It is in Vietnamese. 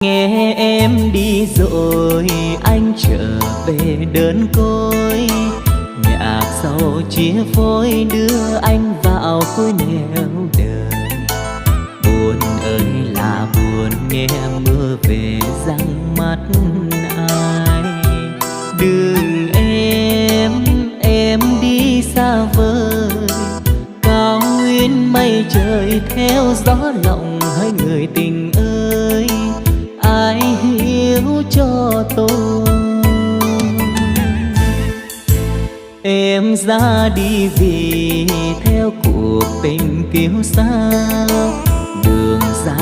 Nghe em đi rồi anh trở về đơn côi, nhạc sầu chia phôi đưa anh vào khối nẻo đời. Buồn ơi là buồn nghe mưa về răng mắt ai. Đừng em đi xa vời, cao nguyên mây trời theo gió lộng. Hỡi người tình ơi, ai hiểu cho tôi. Em ra đi vì theo cuộc tình kiêu sa, đường dài